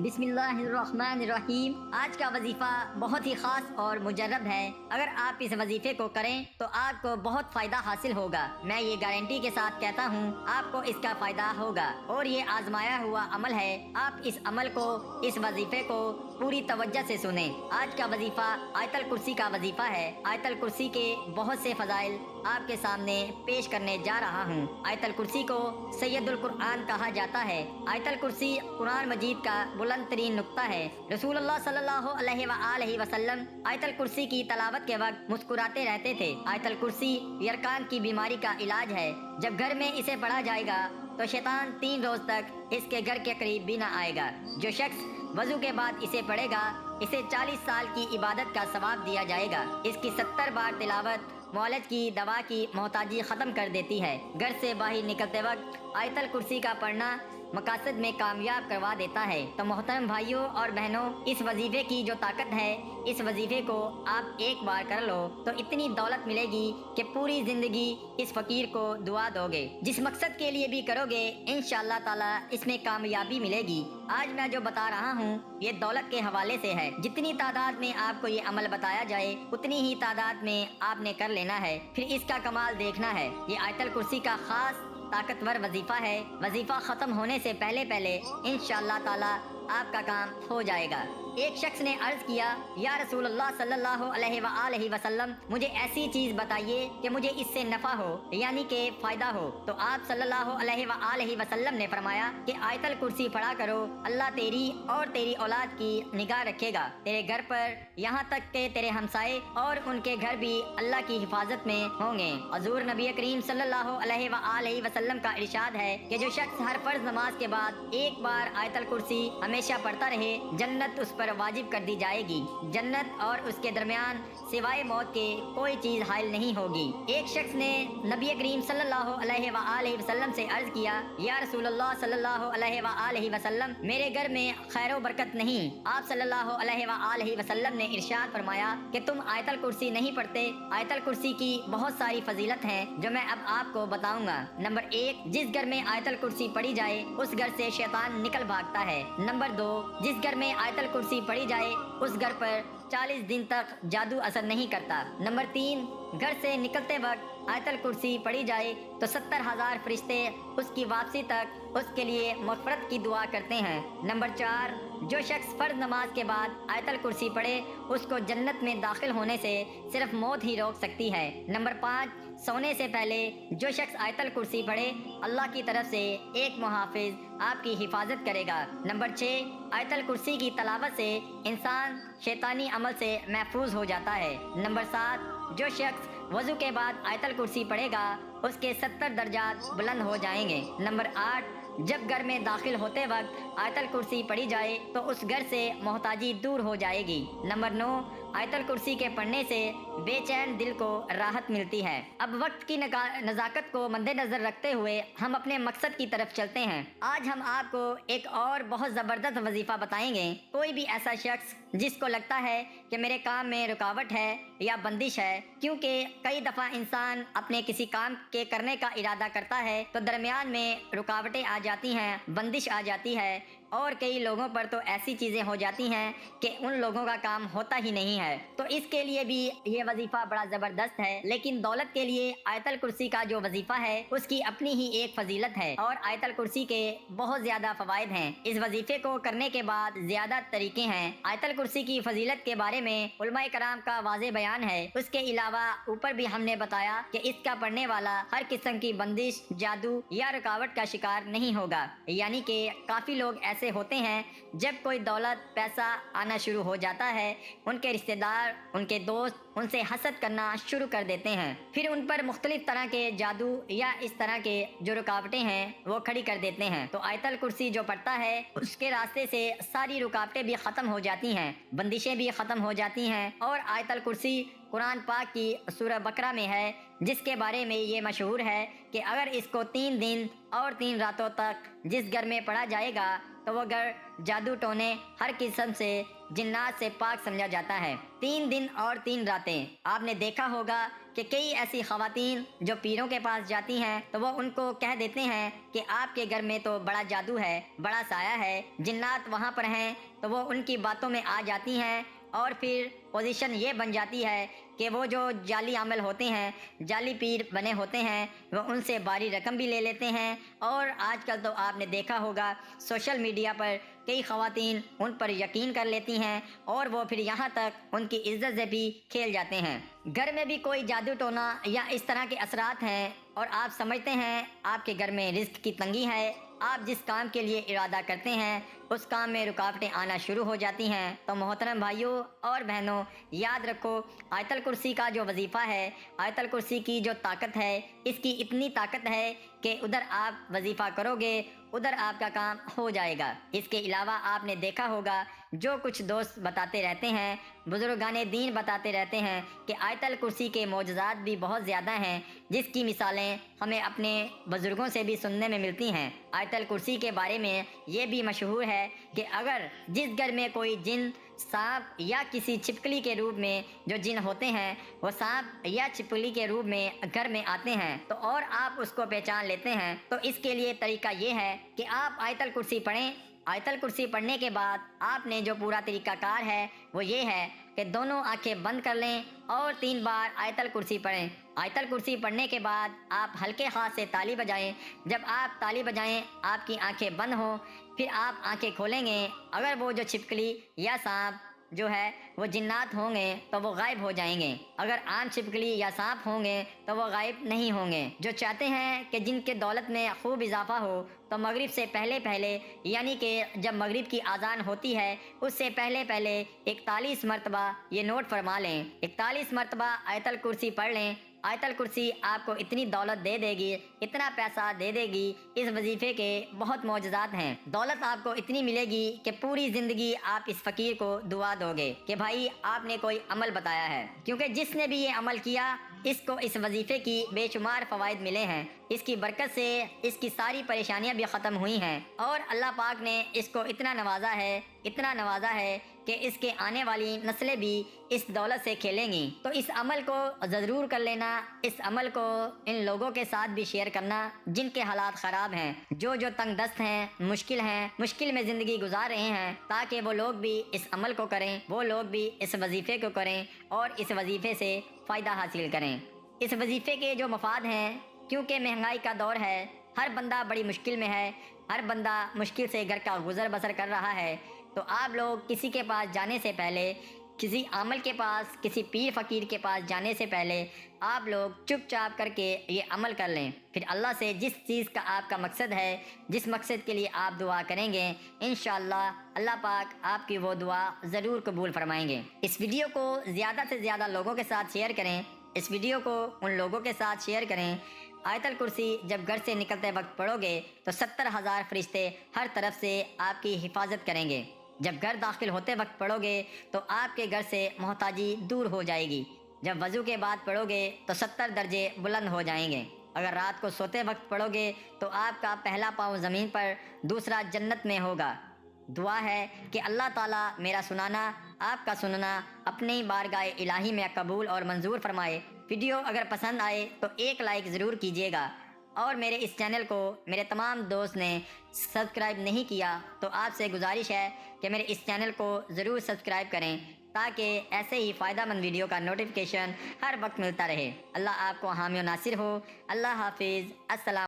بسم اللہ الرحمن الرحیم۔ آج کا وظیفہ بہت ہی خاص اور مجرب ہے۔ اگر آپ اس وظیفے کو کریں تو آپ کو بہت فائدہ حاصل ہوگا۔ میں یہ گارنٹی کے ساتھ کہتا ہوں آپ کو اس کا فائدہ ہوگا، اور یہ آزمایا ہوا عمل ہے۔ آپ اس عمل کو، اس وظیفے کو پوری توجہ سے سنیں۔ آج کا وظیفہ آیت الکرسی کا وظیفہ ہے۔ آیت الکرسی کے بہت سے فضائل آپ کے سامنے پیش کرنے جا رہا ہوں۔ آیت الکرسی کو سید القرآن کہا جاتا ہے۔ آیت الکرسی قرآن مجید کا بلند ترین نقطہ ہے۔ رسول اللہ صلی اللہ علیہ وآلہ وسلم آیت الکرسی کی تلاوت کے وقت مسکراتے رہتے تھے۔ آیت الکرسی یرکان کی بیماری کا علاج ہے۔ جب گھر میں اسے پڑھا جائے گا تو شیطان 3 روز تک اس کے گھر کے قریب بھی نہ آئے گا۔ جو شخص وضو کے بعد اسے پڑھے گا اسے 40 سال کی عبادت کا ثواب دیا جائے گا۔ اس کی 70 بار تلاوت معالج کی دوا کی محتاجی ختم کر دیتی ہے۔ گھر سے باہر نکلتے وقت آیت الکرسی کا پڑھنا مقاصد میں کامیاب کروا دیتا ہے۔ تو محترم بھائیوں اور بہنوں، اس وظیفے کی جو طاقت ہے، اس وظیفے کو آپ ایک بار کر لو تو اتنی دولت ملے گی کہ پوری زندگی اس فقیر کو دعا دو گے۔ جس مقصد کے لیے بھی کرو گے انشاءاللہ تعالی اس میں کامیابی ملے گی۔ آج میں جو بتا رہا ہوں یہ دولت کے حوالے سے ہے۔ جتنی تعداد میں آپ کو یہ عمل بتایا جائے اتنی ہی تعداد میں آپ نے کر لینا ہے، پھر اس کا کمال دیکھنا ہے۔ یہ آیت الکرسی کا خاص طاقتور وظیفہ ہے۔ وظیفہ ختم ہونے سے پہلے انشاءاللہ تعالی آپ کا کام ہو جائے گا۔ ایک شخص نے عرض کیا، یا رسول اللہ صلی اللہ علیہ وآلہ وسلم، مجھے ایسی چیز بتائیے کہ مجھے اس سے نفع ہو، یعنی کہ فائدہ ہو۔ تو آپ صلی اللہ علیہ وآلہ وسلم نے فرمایا کہ آیت الکرسی پڑھا کرو، اللہ تیری اور تیری اولاد کی نگاہ رکھے گا، تیرے گھر پر، یہاں تک کہ تیرے ہمسائے اور ان کے گھر بھی اللہ کی حفاظت میں ہوں گے۔ حضور نبی کریم صلی اللہ علیہ وآلہ وسلم کا ارشاد ہے کہ جو شخص ہر فرض نماز کے بعد ایک بار آیت الکرسی ہمیشہ پڑھتا رہے، جنت اس پر واجب کر دی جائے گی۔ جنت اور اس کے درمیان سوائے موت کے کوئی چیز حائل نہیں ہوگی۔ ایک شخص نے نبی کریم صلی اللہ علیہ وآلہ وسلم سے عرض کیا، یا رسول اللہ صلی اللہ علیہ وآلہ وسلم، میرے گھر میں خیر و برکت نہیں۔ آپ صلی اللہ علیہ وآلہ وسلم نے ارشاد فرمایا کہ تم آیت الکرسی نہیں پڑھتے۔ آیت الکرسی کی بہت ساری فضیلت ہیں جو میں اب آپ کو بتاؤں گا۔ نمبر 1، جس گھر میں آیت الکرسی پڑھی جائے اس گھر سے شیطان نکل بھاگتا ہے۔ نمبر 2، جس گھر میں آیت الکرسی پڑھی جائے اس گھر پر 40 دن تک جادو اثر نہیں کرتا۔ نمبر 3، گھر سے نکلتے وقت آیت الکرسی پڑھی جائے تو 70,000 فرشتے اس کی واپسی تک اس کے لیے مغفرت کی دعا کرتے ہیں۔ نمبر 4، جو شخص فرض نماز کے بعد آیت الکرسی پڑھے اس کو جنت میں داخل ہونے سے صرف موت ہی روک سکتی ہے۔ نمبر 5، سونے سے پہلے جو شخص آیت الکرسی پڑھے اللہ کی طرف سے ایک محافظ آپ کی حفاظت کرے گا۔ نمبر 6، آیت الکرسی کی تلاوت سے انسان شیطانی عمل سے محفوظ ہو جاتا ہے۔ نمبر 7، جو شخص وضو کے بعد آیت الکرسی پڑھے گا اس کے 70 درجات بلند ہو جائیں گے۔ نمبر 8، جب گھر میں داخل ہوتے وقت آیت الکرسی پڑھی جائے تو اس گھر سے محتاجی دور ہو جائے گی۔ نمبر 9، آیت الکرسی کے پڑھنے سے بے چین دل کو راحت ملتی ہے۔ اب وقت کی نزاکت کو مد نظر رکھتے ہوئے ہم اپنے مقصد کی طرف چلتے ہیں۔ آج ہم آپ کو ایک اور بہت زبردست وظیفہ بتائیں گے۔ کوئی بھی ایسا شخص جس کو لگتا ہے کہ میرے کام میں رکاوٹ ہے یا بندش ہے، کیونکہ کئی دفعہ انسان اپنے کسی کام کے کرنے کا ارادہ کرتا ہے تو درمیان میں رکاوٹیں آ جاتی ہیں، بندش آ جاتی ہے، اور کئی لوگوں پر تو ایسی چیزیں ہو جاتی ہیں کہ ان لوگوں کا کام ہوتا ہی نہیں ہے۔ تو اس کے لیے بھی یہ وظیفہ بڑا زبردست ہے۔ لیکن دولت کے لیے آیت الکرسی کا جو وظیفہ ہے اس کی اپنی ہی ایک فضیلت ہے، اور آیت الکرسی کے بہت زیادہ فوائد ہیں۔ اس وظیفے کو کرنے کے بعد زیادہ طریقے ہیں۔ آیت الکرسی کی فضیلت کے بارے میں علماء کرام کا واضح بیان ہے۔ اس کے علاوہ اوپر بھی ہم نے بتایا کہ اس کا پڑھنے والا ہر قسم کی بندش، جادو یا رکاوٹ کا شکار نہیں ہوگا۔ یعنی کہ کافی لوگ ایسے ہوتے ہیں جب کوئی دولت، پیسہ آنا شروع ہو جاتا ہے، ان کے رشتہ دار، ان کے دوست ان سے حسد کرنا شروع کر دیتے ہیں، پھر ان پر مختلف طرح کے جادو یا اس طرح کے جو رکاوٹیں ہیں وہ کھڑی کر دیتے ہیں۔ تو آیت الکرسی جو پڑھتا ہے اس کے راستے سے ساری رکاوٹیں بھی ختم ہو جاتی ہیں، بندشیں بھی ختم ہو جاتی ہیں۔ اور آیت الکرسی قرآن پاک کی سورہ بقرہ میں ہے، جس کے بارے میں یہ مشہور ہے کہ اگر اس کو 3 دن اور 3 راتوں تک جس گھر میں پڑھا جائے گا تو وہ گھر جادو ٹونے، ہر قسم سے جنات سے پاک سمجھا جاتا ہے۔ 3 دن اور 3 راتیں۔ آپ نے دیکھا ہوگا کہ کئی ایسی خواتین جو پیروں کے پاس جاتی ہیں تو وہ ان کو کہہ دیتے ہیں کہ آپ کے گھر میں تو بڑا جادو ہے، بڑا سایہ ہے، جنات وہاں پر ہیں، تو وہ ان کی باتوں میں آ جاتی ہیں اور پھر پوزیشن یہ بن جاتی ہے کہ وہ جو جعلی عامل ہوتے ہیں، جعلی پیر بنے ہوتے ہیں، وہ ان سے باری رقم بھی لے لیتے ہیں۔ اور آج کل تو آپ نے دیکھا ہوگا سوشل میڈیا پر کئی خواتین ان پر یقین کر لیتی ہیں اور وہ پھر یہاں تک ان کی عزت سے بھی کھیل جاتے ہیں۔ گھر میں بھی کوئی جادو ٹونا یا اس طرح کے اثرات ہیں اور آپ سمجھتے ہیں آپ کے گھر میں رزق کی تنگی ہے، آپ جس کام کے لیے ارادہ کرتے ہیں اس کام میں رکاوٹیں آنا شروع ہو جاتی ہیں، تو محترم بھائیوں اور بہنوں، یاد رکھو آیت الکرسی کا جو وظیفہ ہے، آیت الکرسی کی جو طاقت ہے، اس کی اتنی طاقت ہے کہ ادھر آپ وظیفہ کرو گے ادھر آپ کا کام ہو جائے گا۔ اس کے علاوہ آپ نے دیکھا ہوگا جو کچھ دوست بتاتے رہتے ہیں، بزرگان دین بتاتے رہتے ہیں کہ آیت الکرسی کے معجزات بھی بہت زیادہ ہیں، جس کی مثالیں ہمیں اپنے بزرگوں سے بھی سننے میں ملتی ہیں۔ آیت الکرسی کے بارے میں یہ بھی مشہور ہے کہ اگر جس گھر میں کوئی جن، سانپ یا کسی چھپکلی کے روپ میں جو جن ہوتے ہیں وہ سانپ یا چھپکلی کے روپ میں گھر میں آتے ہیں تو اور آپ اس کو پہچان لیتے ہیں، تو اس کے لیے طریقہ یہ ہے کہ آپ آیت الکرسی پڑھیں۔ آیت الکرسی پڑھنے کے بعد آپ نے جو پورا طریقہ کار ہے وہ یہ ہے کہ دونوں آنکھیں بند کر لیں اور 3 بار آیت الکرسی پڑھیں۔ آیت الکرسی پڑھنے کے بعد آپ ہلکے ہاتھ سے تالی بجائیں۔ جب آپ تالی بجائیں آپ کی آنکھیں بند ہوں، پھر آپ آنکھیں کھولیں گے۔ اگر وہ جو چھپکلی یا سانپ جو ہے وہ جنات ہوں گے تو وہ غائب ہو جائیں گے، اگر عام چھپکلی یا سانپ ہوں گے تو وہ غائب نہیں ہوں گے۔ جو چاہتے ہیں کہ جن کے دولت میں خوب اضافہ ہو تو مغرب سے پہلے یعنی کہ جب مغرب کی اذان ہوتی ہے اس سے پہلے 41 مرتبہ یہ نوٹ فرما لیں، 41 مرتبہ آیت الکرسی پڑھ لیں۔ آیت الکرسی آپ کو اتنی دولت دے دے گی، اتنا پیسہ دے دے گی، اس وظیفے کے بہت معجزات ہیں۔ دولت آپ کو اتنی ملے گی کہ پوری زندگی آپ اس فقیر کو دعا دو گے کہ بھائی آپ نے کوئی عمل بتایا ہے، کیونکہ جس نے بھی یہ عمل کیا اس کو اس وظیفے کی بے شمار فوائد ملے ہیں، اس کی برکت سے اس کی ساری پریشانیاں بھی ختم ہوئی ہیں اور اللہ پاک نے اس کو اتنا نوازا ہے کہ اس کے آنے والی نسلیں بھی اس دولت سے کھیلیں گی۔ تو اس عمل کو ضرور کر لینا، اس عمل کو ان لوگوں کے ساتھ بھی شیئر کرنا جن کے حالات خراب ہیں، جو تنگ دست ہیں، مشکل میں زندگی گزار رہے ہیں، تاکہ وہ لوگ بھی اس عمل کو کریں، وہ لوگ بھی اس وظیفے کو کریں اور اس وظیفے سے فائدہ حاصل کریں۔ اس وظیفے کے جو مفاد ہیں، کیونکہ مہنگائی کا دور ہے، ہر بندہ بڑی مشکل میں ہے، ہر بندہ مشکل سے گھر کا گزر بسر کر رہا ہے، تو آپ لوگ کسی کے پاس جانے سے پہلے، کسی عامل کے پاس، کسی پیر فقیر کے پاس جانے سے پہلے آپ لوگ چپ چاپ کر کے یہ عمل کر لیں، پھر اللہ سے جس چیز کا آپ کا مقصد ہے، جس مقصد کے لیے آپ دعا کریں گے، انشاءاللہ اللہ پاک آپ کی وہ دعا ضرور قبول فرمائیں گے۔ اس ویڈیو کو زیادہ سے زیادہ لوگوں کے ساتھ شیئر کریں، اس ویڈیو کو ان لوگوں کے ساتھ شیئر کریں۔ آیت الکرسی جب گھر سے نکلتے وقت پڑھو گے تو 70,000 فرشتے ہر طرف سے آپ کی حفاظت کریں گے۔ جب گھر داخل ہوتے وقت پڑھو گے تو آپ کے گھر سے محتاجی دور ہو جائے گی۔ جب وضو کے بعد پڑھو گے تو 70 درجے بلند ہو جائیں گے۔ اگر رات کو سوتے وقت پڑھو گے تو آپ کا پہلا پاؤں زمین پر، دوسرا جنت میں ہوگا۔ دعا ہے کہ اللہ تعالیٰ میرا سنانا، آپ کا سننا اپنی بارگاہ الہی میں قبول اور منظور فرمائے۔ ویڈیو اگر پسند آئے تو ایک لائک ضرور کیجیے گا، اور میرے اس چینل کو میرے تمام دوست نے سبسکرائب نہیں کیا تو آپ سے گزارش ہے کہ میرے اس چینل کو ضرور سبسکرائب کریں، تاکہ ایسے ہی فائدہ مند ویڈیو کا نوٹیفیکیشن ہر وقت ملتا رہے۔ اللہ آپ کو حامی و ناصر ہو۔ اللہ حافظ۔ السلام